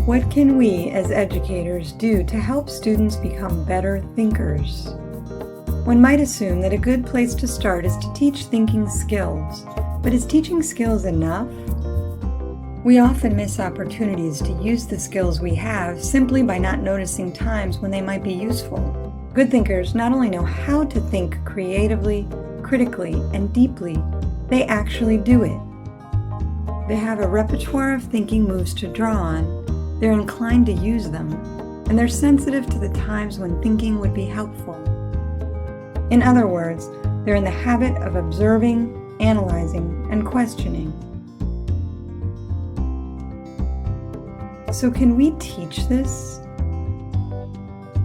What can we as educators do to help students become better thinkers? One might assume that a good place to start is to teach thinking skills, but is teaching skills enough? We often miss opportunities to use the skills we have simply by not noticing times when they might be useful. Good thinkers not only know how to think creatively, critically, and deeply, they actually do it. They have a repertoire of thinking moves to draw on, they're inclined to use them, and they're sensitive to the times when thinking would be helpful. In other words, they're in the habit of observing, analyzing, and questioning. So can we teach this?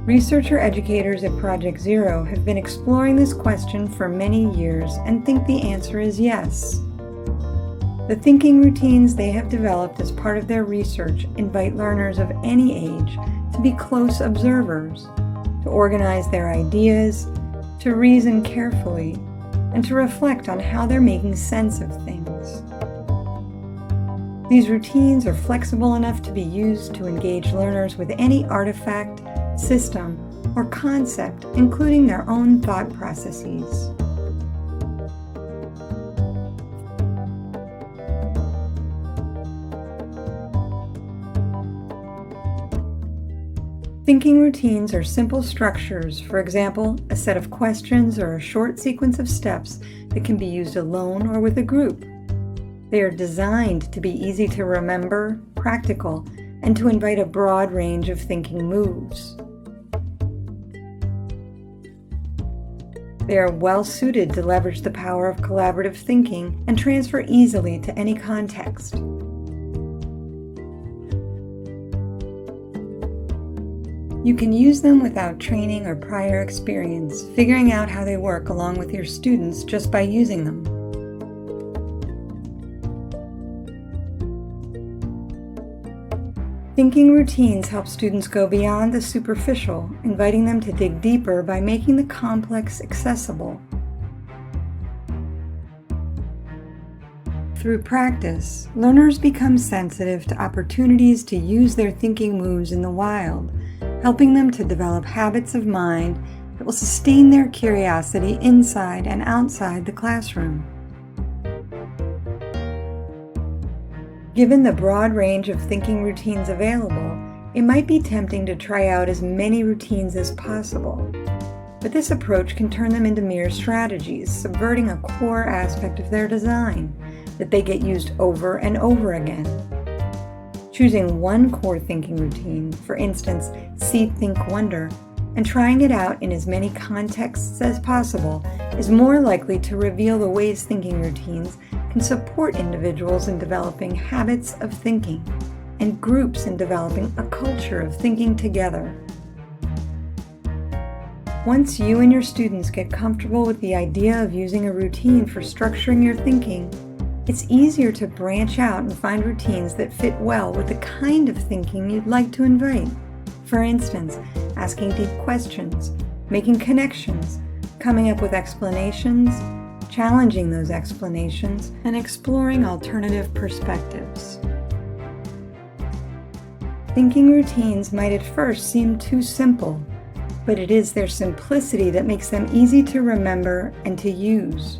Researcher educators at Project Zero have been exploring this question for many years and think the answer is yes. The thinking routines they have developed as part of their research invite learners of any age to be close observers, to organize their ideas, to reason carefully, and to reflect on how they're making sense of things. These routines are flexible enough to be used to engage learners with any artifact, system, or concept, including their own thought processes. Thinking routines are simple structures, for example, a set of questions or a short sequence of steps that can be used alone or with a group. They are designed to be easy to remember, practical, and to invite a broad range of thinking moves. They are well suited to leverage the power of collaborative thinking and transfer easily to any context. You can use them without training or prior experience, figuring out how they work along with your students just by using them. Thinking routines help students go beyond the superficial, inviting them to dig deeper by making the complex accessible. Through practice, learners become sensitive to opportunities to use their thinking moves in the wild, helping them to develop habits of mind that will sustain their curiosity inside and outside the classroom. Given the broad range of thinking routines available, it might be tempting to try out as many routines as possible. But this approach can turn them into mere strategies, subverting a core aspect of their design, that they get used over and over again. Choosing one core thinking routine, for instance, See, Think, Wonder, and trying it out in as many contexts as possible is more likely to reveal the ways thinking routines can support individuals in developing habits of thinking and groups in developing a culture of thinking together. Once you and your students get comfortable with the idea of using a routine for structuring your thinking, it's easier to branch out and find routines that fit well with the kind of thinking you'd like to invite. For instance, asking deep questions, making connections, coming up with explanations, challenging those explanations, and exploring alternative perspectives. Thinking routines might at first seem too simple, but it is their simplicity that makes them easy to remember and to use.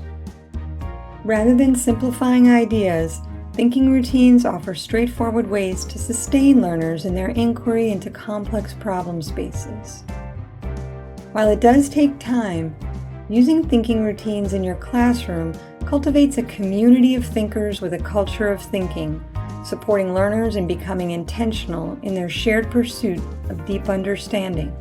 Rather than simplifying ideas, thinking routines offer straightforward ways to sustain learners in their inquiry into complex problem spaces. While it does take time, using thinking routines in your classroom cultivates a community of thinkers with a culture of thinking, supporting learners in becoming intentional in their shared pursuit of deep understanding.